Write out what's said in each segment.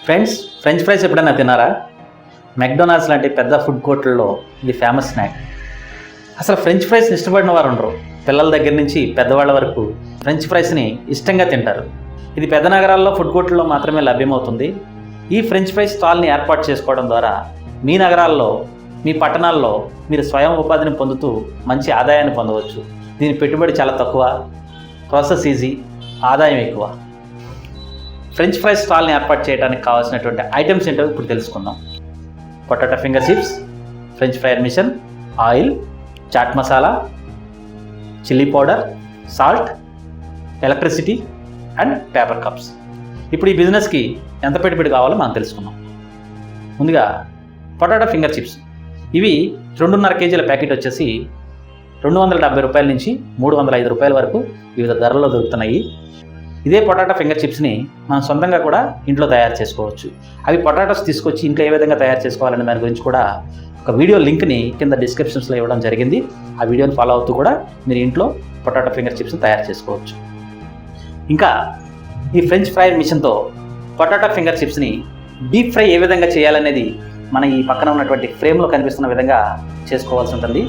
Friends, French fries ఎప్పుడైనా తిన్నారా? McDonald's లాంటి పెద్ద ఫుడ్ కోర్టుల్లో ఇది ఫేమస్ స్నాక్. అసలు ఫ్రెంచ్ ఫ్రైస్ని ఇష్టపడిన వారు ఉండరు. పిల్లల దగ్గర నుంచి పెద్దవాళ్ళ వరకు ఫ్రెంచ్ ఫ్రైస్ని ఇష్టంగా తింటారు. ఇది పెద్ద నగరాల్లో ఫుడ్ కోర్టుల్లో మాత్రమే లభ్యమవుతుంది. ఈ ఫ్రెంచ్ ఫ్రైస్ స్టాల్ని ఏర్పాటు చేసుకోవడం ద్వారా మీ నగరాల్లో, మీ పట్టణాల్లో మీరు స్వయం ఉపాధిని పొందుతూ మంచి ఆదాయాన్ని పొందవచ్చు. దీని పెట్టుబడి చాలా తక్కువ, ప్రాసెస్ ఈజీ, ఆదాయం ఎక్కువ. ఫ్రెంచ్ ఫ్రైస్ స్టాల్ని ఏర్పాటు చేయడానికి కావాల్సినటువంటి ఐటమ్స్ ఏంటో ఇప్పుడు తెలుసుకుందాం. Potato finger chips, french fryer machine, oil, chaat masala, chilli powder, salt, electricity and paper cups. ఇప్పుడు ఈ బిజినెస్కి ఎంత పెట్టుబడి కావాలో మనం తెలుసుకుందాం. ముందుగా పొటాటో ఫింగర్ చిప్స్. ఇవి 2.5 కేజీల ప్యాకెట్ వచ్చేసి 270 రూపాయల నుంచి 305 రూపాయల వరకు వివిధ ధరల్లో దొరుకుతున్నాయి. ఇదే పొటాటో ఫింగర్ చిప్స్ని మనం సొంతంగా కూడా ఇంట్లో తయారు చేసుకోవచ్చు. అవి పొటాటోస్ తీసుకొచ్చి ఇంట్లో ఏ విధంగా తయారు చేసుకోవాలనే దాని గురించి కూడా ఒక వీడియో లింక్ని కింద డిస్క్రిప్షన్స్లో ఇవ్వడం జరిగింది. ఆ వీడియోని ఫాలో అవుతూ కూడా మీరు ఇంట్లో పొటాటో ఫింగర్ చిప్స్ని తయారు చేసుకోవచ్చు. ఇంకా ఈ ఫ్రెంచ్ ఫ్రై మిషన్తో పొటాటో ఫింగర్ చిప్స్ని డీప్ ఫ్రై ఏ విధంగా చేయాలనేది మన ఈ పక్కన ఉన్నటువంటి ఫ్రేమ్లో కనిపిస్తున్న విధంగా చేసుకోవాల్సి ఉంటుంది.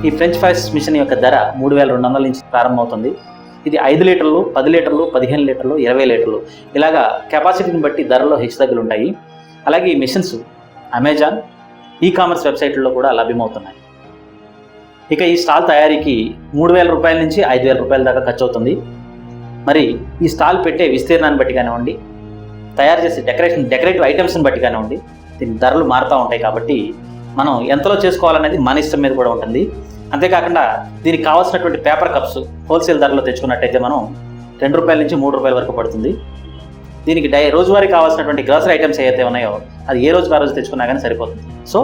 ఈ ఫ్రెంచ్ ఫ్రైస్ మిషన్ యొక్క ధర 3,200 నుంచి ప్రారంభమవుతుంది. ఇది 5 లీటర్లు, 10 లీటర్లు, 15 లీటర్లు, 20 లీటర్లు ఇలాగా కెపాసిటీని బట్టి ధరలో హెచ్చుతగ్గులు ఉంటాయి. అలాగే ఈ మిషన్స్ అమెజాన్, ఈ-కామర్స్ వెబ్సైట్లలో కూడా లభ్యమవుతున్నాయి. ఇక ఈ స్టాల్ తయారీకి 3,000 రూపాయల నుంచి 5,000 రూపాయల దాకా ఖర్చు అవుతుంది. మరి ఈ స్టాల్ పెట్టే విస్తీర్ణాన్ని బట్టి కానివ్వండి, తయారు చేసే డెకరేటివ్ ఐటమ్స్ని బట్టి కానివ్వండి, దీని ధరలు మారుతూ ఉంటాయి. కాబట్టి మనం ఎంతలో చేసుకోవాలనేది మన ఇష్టం మీద కూడా ఉంటుంది. అంతేకాకుండా దీనికి కావాల్సినటువంటి పేపర్ కప్స్ హోల్సేల్ ధరలో తెచ్చుకున్నట్టయితే మనం 2 రూపాయల నుంచి 3 రూపాయల వరకు పడుతుంది. దీనికి రోజువారీ కావాల్సినటువంటి గ్రాసరీ ఐటమ్స్ ఏవైతే ఉన్నాయో అది ఏ రోజుకి ఆ రోజు తెచ్చుకున్నా కానీ సరిపోతుంది. సో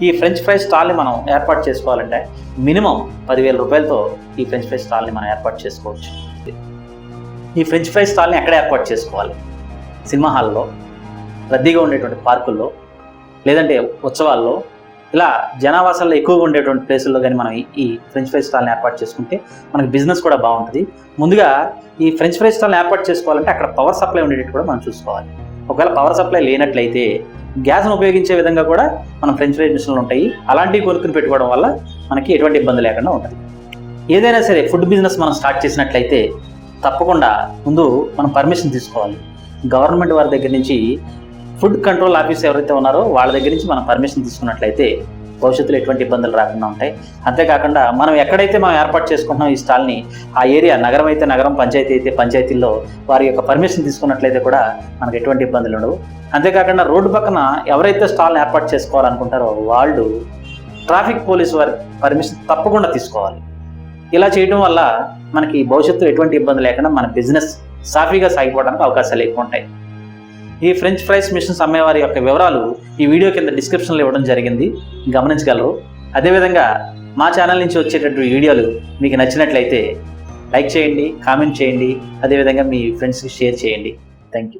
ఈ ఫ్రెంచ్ ఫ్రై స్టాల్ని మనం ఏర్పాటు చేసుకోవాలంటే మినిమం 10,000 రూపాయలతో ఈ ఫ్రెంచ్ ఫ్రై స్టాల్ని మనం ఏర్పాటు చేసుకోవచ్చు. ఈ ఫ్రెంచ్ ఫ్రై స్టాల్ని ఎక్కడ ఏర్పాటు చేసుకోవాలి? సినిమా హాల్లో, రద్దీగా ఉండేటువంటి పార్కుల్లో, లేదంటే ఉత్సవాల్లో, ఇలా జనావాసాల్లో ఎక్కువగా ఉండేటువంటి ప్లేసుల్లో కానీ మనం ఈ ఫ్రెంచ్ ఫ్రై స్టాల్ని ఏర్పాటు చేసుకుంటే మనకి బిజినెస్ కూడా బాగుంటుంది. ముందుగా ఈ ఫ్రెంచ్ ఫ్రై స్టాల్ని ఏర్పాటు చేసుకోవాలంటే అక్కడ పవర్ సప్లై ఉండేటట్టు కూడా మనం చూసుకోవాలి. ఒకవేళ పవర్ సప్లై లేనట్లయితే గ్యాస్ను ఉపయోగించే విధంగా కూడా మనం ఫ్రెంచ్ ఫ్రై మిషన్లు ఉంటాయి. అలాంటివి కొనుక్కుని పెట్టుకోవడం వల్ల మనకి ఎటువంటి ఇబ్బంది లేకుండా ఉంటుంది. ఏదైనా సరే ఫుడ్ బిజినెస్ మనం స్టార్ట్ చేసినట్లయితే తప్పకుండా ముందు మనం పర్మిషన్ తీసుకోవాలి. గవర్నమెంట్ వారి దగ్గర నుంచి, ఫుడ్ కంట్రోల్ ఆఫీస్ ఎవరైతే ఉన్నారో వాళ్ళ దగ్గర నుంచి మనం పర్మిషన్ తీసుకున్నట్లయితే భవిష్యత్తులో ఎటువంటి ఇబ్బందులు రాకుండా ఉంటాయి. అంతేకాకుండా మనం ఎక్కడైతే మనం ఏర్పాటు చేసుకుంటున్నాం ఈ స్టాల్ని, ఆ ఏరియా నగరం అయితే నగరం, పంచాయతీ అయితే పంచాయతీల్లో వారి యొక్క పర్మిషన్ తీసుకున్నట్లయితే కూడా మనకు ఎటువంటి ఇబ్బందులు ఉండవు. అంతేకాకుండా రోడ్డు పక్కన ఎవరైతే స్టాల్ని ఏర్పాటు చేసుకోవాలనుకుంటారో వాళ్ళు ట్రాఫిక్ పోలీసు వారి పర్మిషన్ తప్పకుండా తీసుకోవాలి. ఇలా చేయడం వల్ల మనకి భవిష్యత్తులో ఎటువంటి ఇబ్బంది లేకుండా మన బిజినెస్ సాఫీగా సాగిపోవడానికి అవకాశాలు ఎక్కువ ఉంటాయి. ఈ ఫ్రెంచ్ ఫ్రైస్ మిషన్స్ అమ్మేవారి యొక్క వివరాలు ఈ వీడియో కింద డిస్క్రిప్షన్లో ఇవ్వడం జరిగింది, గమనించగలరు. అదేవిధంగా మా ఛానల్ నుంచి వచ్చేటటువంటి వీడియోలు మీకు నచ్చినట్లయితే లైక్ చేయండి, కామెంట్ చేయండి, అదేవిధంగా మీ ఫ్రెండ్స్కి షేర్ చేయండి. Thank you.